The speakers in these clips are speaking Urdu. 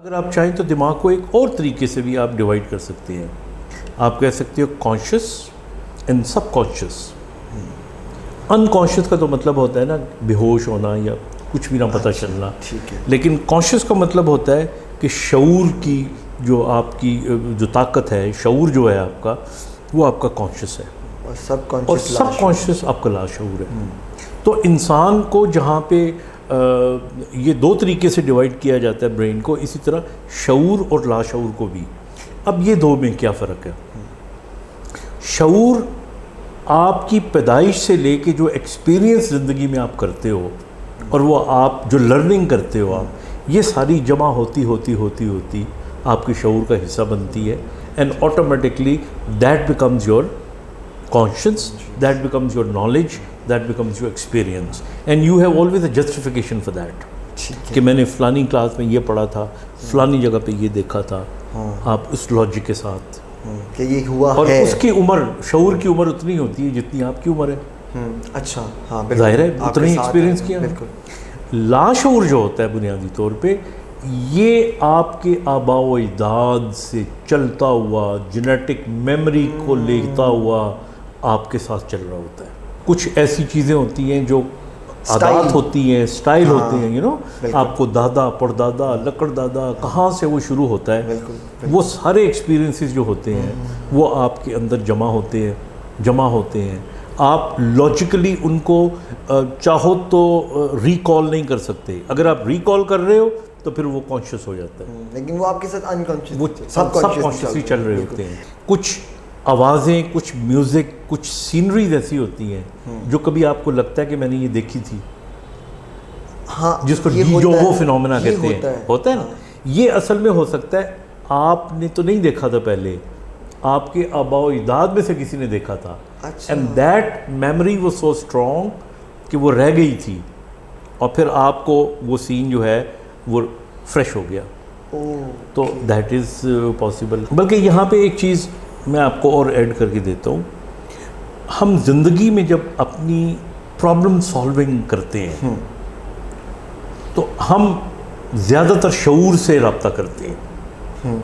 اگر آپ چاہیں تو دماغ کو ایک اور طریقے سے بھی آپ ڈیوائڈ کر سکتے ہیں. آپ کہہ سکتے ہو conscious and subconscious. Unconscious کا تو مطلب ہوتا ہے نا بے ہوش ہونا یا کچھ بھی نہ پتہ چلنا. لیکن کانشیس کا مطلب ہوتا ہے کہ شعور کی جو آپ کی جو طاقت ہے، شعور جو ہے آپ کا، وہ آپ کا کانشیس ہے، اور سب کانشیس آپ کا لاشعور ہے. تو انسان کو جہاں پہ یہ دو طریقے سے ڈیوائڈ کیا جاتا ہے برین کو، اسی طرح شعور اور لاشعور کو بھی. اب یہ دو میں کیا فرق ہے؟ شعور آپ کی پیدائش سے لے کے جو ایکسپیرینس زندگی میں آپ کرتے ہو، اور وہ آپ جو لرننگ کرتے ہو آپ، یہ ساری جمع ہوتی آپ کے شعور کا حصہ بنتی ہے. And automatically that becomes your conscience, that becomes your knowledge, that becomes your experience, and you have always a justification for that. کہ میں نے فلانی کلاس میں یہ پڑھا تھا، فلانی جگہ پہ یہ دیکھا تھا. آپ اس لاجک کے ساتھ کہ یہ ہوا ہے، اور اس کی عمر، شعور کی عمر اتنی ہوتی ہے جتنی آپ کی عمر ہے. اچھا، ہاں ظاہر ہے اتنا ہی ایکسپیرینس کیا. لاشعور جو ہوتا ہے بنیادی طور پہ یہ آپ کے آباء و اجداد سے چلتا ہوا، جینیٹک میموری کو لیتا ہوا آپ کے ساتھ چل رہا ہوتا ہے. کچھ ایسی چیزیں ہوتی ہیں جو عادات ہوتی ہیں، سٹائل ہوتے ہیں، آپ کو دادا، پردادا، لکڑ دادا کہاں سے وہ شروع ہوتا ہے. وہ سارے ایکسپیرینسز جو ہوتے ہیں وہ آپ کے اندر جمع ہوتے ہیں. آپ لاجیکلی ان کو چاہو تو ریکال نہیں کر سکتے. اگر آپ ریکال کر رہے ہو تو پھر وہ کانشیس ہو جاتا ہے، لیکن وہ آپ کے ساتھ انکانشیس، وہ سب کانشیسلی چل رہے ہوتے ہیں. کچھ آوازیں، کچھ میوزک، کچھ سینریز ایسی ہوتی ہیں جو کبھی آپ کو لگتا ہے کہ میں نے یہ دیکھی تھی، جس کو ڈیجوو فینومینا کہتے ہیں. ہوتا ہے نا. یہ اصل میں ہو سکتا ہے آپ نے تو نہیں دیکھا تھا، پہلے آپ کے آباء و اجداد میں سے کسی نے دیکھا تھا. And that memory was so strong کہ وہ رہ گئی تھی، اور پھر آپ کو وہ سین جو ہے وہ فریش ہو گیا. تو دیٹ از پاسبل. بلکہ یہاں پہ ایک چیز میں آپ کو اور ایڈ کر کے دیتا ہوں. ہم زندگی میں جب اپنی پرابلم سالونگ کرتے ہیں تو ہم زیادہ تر شعور سے رابطہ کرتے ہیں.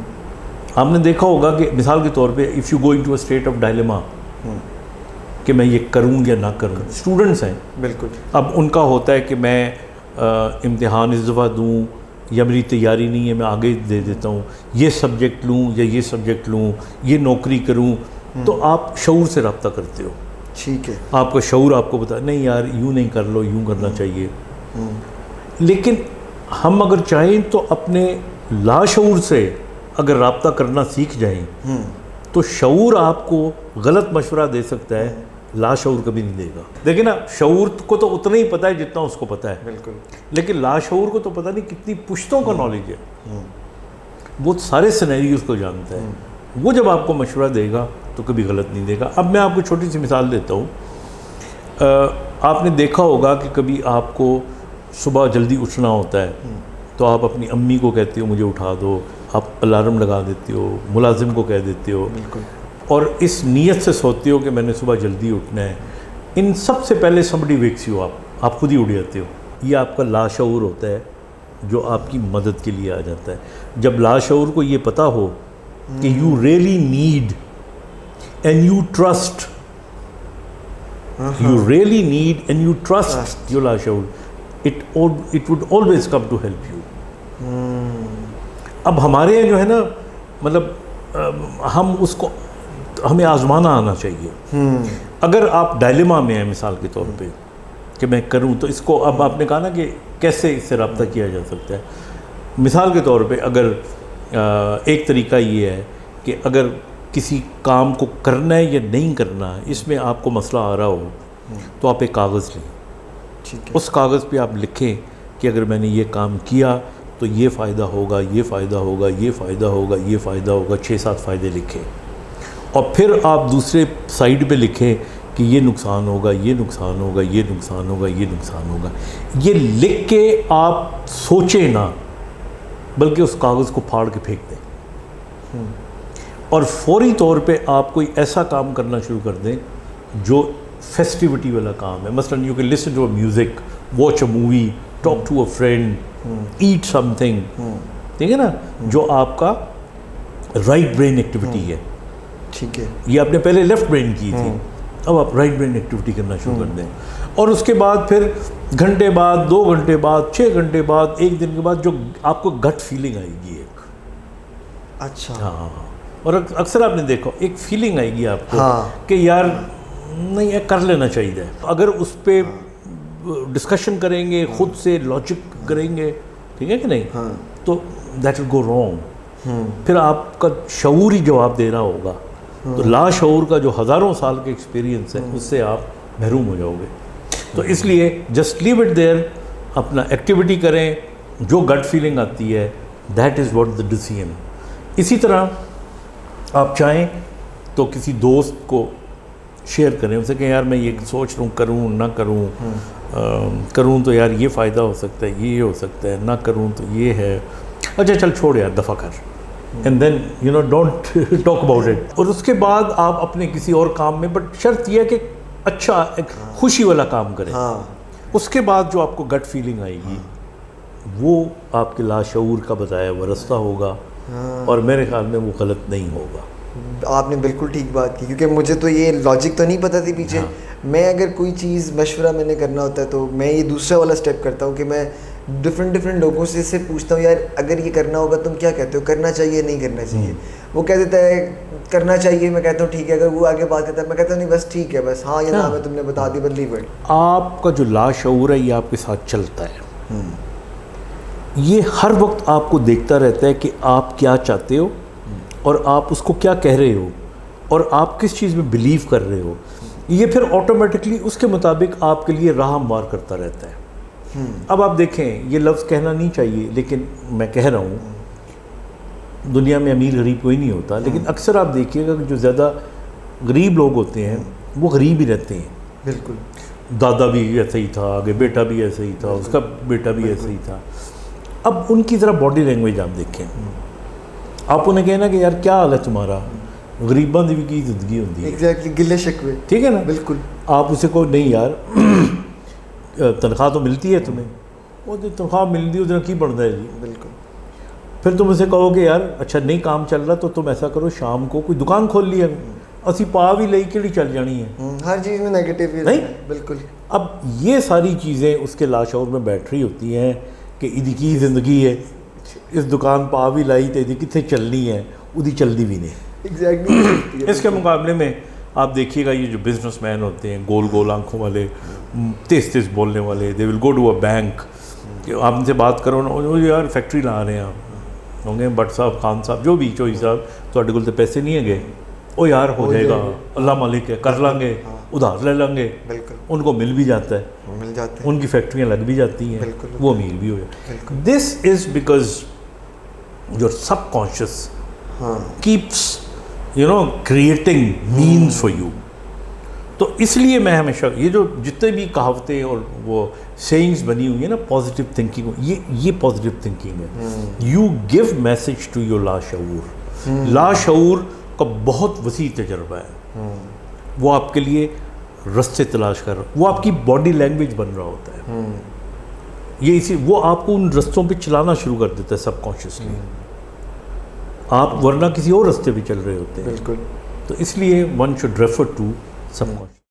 آپ نے دیکھا ہوگا کہ مثال کے طور پہ if you go into a state of dilemma کہ میں یہ کروں یا نہ کروں. اسٹوڈنٹس ہیں، بالکل، اب ان کا ہوتا ہے کہ میں امتحان اس دفعہ دوں یا میری تیاری نہیں ہے، میں آگے دے دیتا ہوں، یہ سبجیکٹ لوں یا یہ سبجیکٹ لوں، یہ نوکری کروں. تو آپ شعور سے رابطہ کرتے ہو. ٹھیک ہے، آپ کا شعور آپ کو بتا نہیں یار یوں نہیں کر لو، یوں کرنا چاہیے. لیکن ہم اگر چاہیں تو اپنے لاشعور سے اگر رابطہ کرنا سیکھ جائیں تو شعور آپ کو غلط مشورہ دے سکتا ہے، لاشعور کبھی نہیں دے گا. دیکھیں نا، شعور کو تو اتنا ہی پتہ ہے جتنا اس کو پتہ ہے، بالکل، لیکن لاشعور کو تو پتہ نہیں کتنی پشتوں کا نالج ہے. وہ سارے سینیریوز کو جانتا ہے. وہ جب آپ کو مشورہ دے گا تو کبھی غلط نہیں دے گا. اب میں آپ کو چھوٹی سی مثال دیتا ہوں. آپ نے دیکھا ہوگا کہ کبھی آپ کو صبح جلدی اٹھنا ہوتا ہے تو آپ اپنی امی کو کہتے ہو مجھے اٹھا دو، آپ الارم لگا دیتے ہو، ملازم کو کہہ دیتے ہو، اور اس نیت سے سوتے ہو کہ میں نے صبح جلدی اٹھنا ہے. ان سب سے پہلے somebody wakes you up، آپ خود ہی اٹھ جاتے ہو. یہ آپ کا لاشعور ہوتا ہے جو آپ کی مدد کے لیے آ جاتا ہے. جب لاشعور کو یہ پتہ ہو کہ you really need and you trust your لاشعور، it would always come to help you. اب ہمارے یہاں جو ہے نا، مطلب ہم اس کو ہمیں آزمانا آنا چاہیے. اگر آپ ڈائلیما میں ہیں مثال کے طور پہ کہ میں کروں، تو اس کو اب آپ نے کہا نا کہ کیسے اس سے رابطہ کیا جا سکتا ہے. مثال کے طور پہ اگر ایک طریقہ یہ ہے کہ اگر کسی کام کو کرنا ہے یا نہیں کرنا ہے، اس میں آپ کو مسئلہ آ رہا ہو، تو آپ ایک کاغذ لیں. اس کاغذ پہ آپ لکھیں کہ اگر میں نے یہ کام کیا تو یہ فائدہ ہوگا، یہ فائدہ ہوگا، یہ فائدہ ہوگا، یہ فائدہ ہوگا. 6-7 فائدے لکھیں. اور پھر آپ دوسرے سائڈ پہ لکھیں کہ یہ نقصان ہوگا، یہ نقصان ہوگا، یہ نقصان ہوگا، یہ نقصان ہوگا. یہ لکھ کے آپ سوچیں نہ، بلکہ اس کاغذ کو پھاڑ کے پھینک دیں، اور فوری طور پہ آپ کوئی ایسا کام کرنا شروع کر دیں جو فیسٹیوٹی والا کام ہے. مثلاً you can listen to a music, watch a movie, talk to a friend, eat something. ٹھیک ہے نا, جو آپ کا رائٹ برین ایکٹیویٹی ہے. ٹھیک ہے, یہ آپ نے پہلے لیفٹ برین کی تھی, اب آپ رائٹ برین ایکٹیویٹی کرنا شروع کر دیں. اور اس کے بعد پھر گھنٹے بعد, 2 گھنٹے بعد, 6 گھنٹے بعد, 1 دن کے بعد جو آپ کو گٹ فیلنگ آئے گی ایک. اچھا, ہاں, اور اکثر آپ نے دیکھا ایک فیلنگ آئے گی آپ کو کہ یار نہیں, یہ کر لینا چاہیے. اگر اس پہ ڈسکشن کریں گے, خود سے لاجک کریں گے, ٹھیک ہے کہ نہیں, تو دیٹ ول گو رانگ. پھر آپ کا شعور ہی جواب دے رہا ہوگا. تو لا شعور کا جو ہزاروں سال کے ایکسپیرینس ہے, اس سے آپ محروم ہو جاؤ گے. تو اس لیے جسٹ لیو اٹ دیئر, اپنا ایکٹیویٹی کریں, جو گٹ فیلنگ آتی ہے that is what the decision. اسی طرح آپ چاہیں تو کسی دوست کو شیئر کریں, ان سے کہیں یار میں یہ سوچ رہا ہوں, کروں نہ کروں, کروں تو یار یہ فائدہ ہو سکتا ہے, یہ ہو سکتا ہے, نہ کروں تو یہ ہے, اچھا چل چھوڑ یار دفع کر, and then you know don't talk about it. اور اس کے بعد آپ اپنے کسی اور کام میں, بٹ شرط یہ ہے کہ اچھا ایک خوشی والا کام کریں. اس کے بعد جو آپ کو گٹ فیلنگ آئے گی وہ آپ کے لاشعور کا بتایا ہوا رستہ ہوگا, اور میرے خیال میں وہ غلط نہیں ہوگا. آپ نے بالکل ٹھیک بات کی, کیونکہ مجھے تو یہ لاجک تو نہیں پتہ تھی پیچھے. میں اگر کوئی چیز مشورہ میں نے کرنا ہوتا ہے تو میں یہ دوسرا والا اسٹیپ کرتا ہوں کہ میں ڈفرینٹ لوگوں سے پوچھتا ہوں, یار اگر یہ کرنا ہوگا تم کیا کہتے ہو, کرنا چاہیے نہیں کرنا چاہیے. وہ کہہ دیتا ہے کرنا چاہیے, میں کہتا ہوں ٹھیک ہے. اگر وہ آگے بات کرتا ہے میں کہتا ہوں نہیں بس ٹھیک ہے, بس ہاں یہ نام ہے تم نے بتا دی, بس لیو اٹ. آپ کا جو لاشعور ہے یہ آپ کے ساتھ چلتا ہے, یہ ہر وقت آپ کو دیکھتا رہتا ہے کہ آپ کیا چاہتے ہو اور آپ اس کو کیا کہہ رہے ہو اور آپ کس چیز میں بلیو کر رہے ہو. یہ پھر آٹومیٹکلی اس کے مطابق آپ کے لیے راہ ہموار کرتا رہتا ہے. اب آپ دیکھیں, یہ لفظ کہنا نہیں چاہیے لیکن میں کہہ رہا ہوں, دنیا میں امیر غریب کوئی نہیں ہوتا, لیکن اکثر آپ دیکھیے گا کہ جو زیادہ غریب لوگ ہوتے ہیں وہ غریب ہی رہتے ہیں. بالکل, دادا بھی ایسا ہی تھا, آگے بیٹا بھی ایسا ہی تھا, اس کا بیٹا بھی ایسا ہی تھا. اب ان کی ذرا باڈی لینگویج آپ دیکھیں, آپ انہیں کہنا کہ یار کیا حال ہے تمہارا, غریباں دی کی زندگی ہوتی ہے, ایگزیکٹلی گلے شکوے, ٹھیک ہے نا. بالکل, آپ اسے کو نہیں یار تنخواہ تو ملتی ہے تمہیں, وہ جو تنخواہ ملتی ہے ادھر کی بڑھتا ہے جی. بالکل. پھر تم اسے کہو کہ یار اچھا نہیں کام چل رہا تو تم ایسا کرو شام کو کوئی دکان کھول لیا, اسی پا بھی لئی کیڑی چل جانی ہے. ہر چیز میں نیگیٹو نہیں, بالکل. اب یہ ساری چیزیں اس کے لاشعور میں بیٹھ رہی ہوتی ہیں کہ ادی کی زندگی ہے, اس دکان پا بھی لائی تو ادی کتنے چلنی ہے, ادی چلتی بھی نہیں. ایگزیکٹلی. اس کے مقابلے میں آپ دیکھیے گا یہ جو بزنس مین ہوتے ہیں, گول گول آنکھوں والے, تیز بولنے والے, دے ول گو ٹو اے بینک, کہ آپ ان سے بات کرو نا, یار فیکٹری لا رہے ہیں آپ, ہوں گے بٹ صاحب, خان صاحب, جو بھی چوئی صاحب, تھوڑے کول تو پیسے نہیں ہے گے, او یار ہو جائے گا, اللہ مالک ہے, کر لیں گے, ادھار لے لیں گے. بالکل, ان کو مل بھی جاتا ہے, مل جاتا ہے, ان کی فیکٹریاں لگ بھی جاتی ہیں, وہ امیر بھی ہو جاتے. This is because your subconscious keeps you know creating means for you. تو اس لیے میں ہمیشہ یہ جو جتنے بھی کہاوتیں اور وہ سیئنگس بنی ہوئی ہیں نا پازیٹیو تھنکنگ, یہ پازیٹیو تھنکنگ ہے. You give message to your لاشعور. لاشعور کا بہت وسیع تجربہ ہے, وہ آپ کے لیے رستے تلاش کر رہا, وہ آپ کی باڈی لینگویج بن رہا ہوتا ہے. یہ اسی وہ آپ کو ان رستوں پہ چلانا شروع کر دیتا ہے سب کانشیسلی, آپ ورنہ کسی اور رستے پہ چل رہے ہوتے ہیں. بالکل. تو اس لیے one should refer to sub conscious.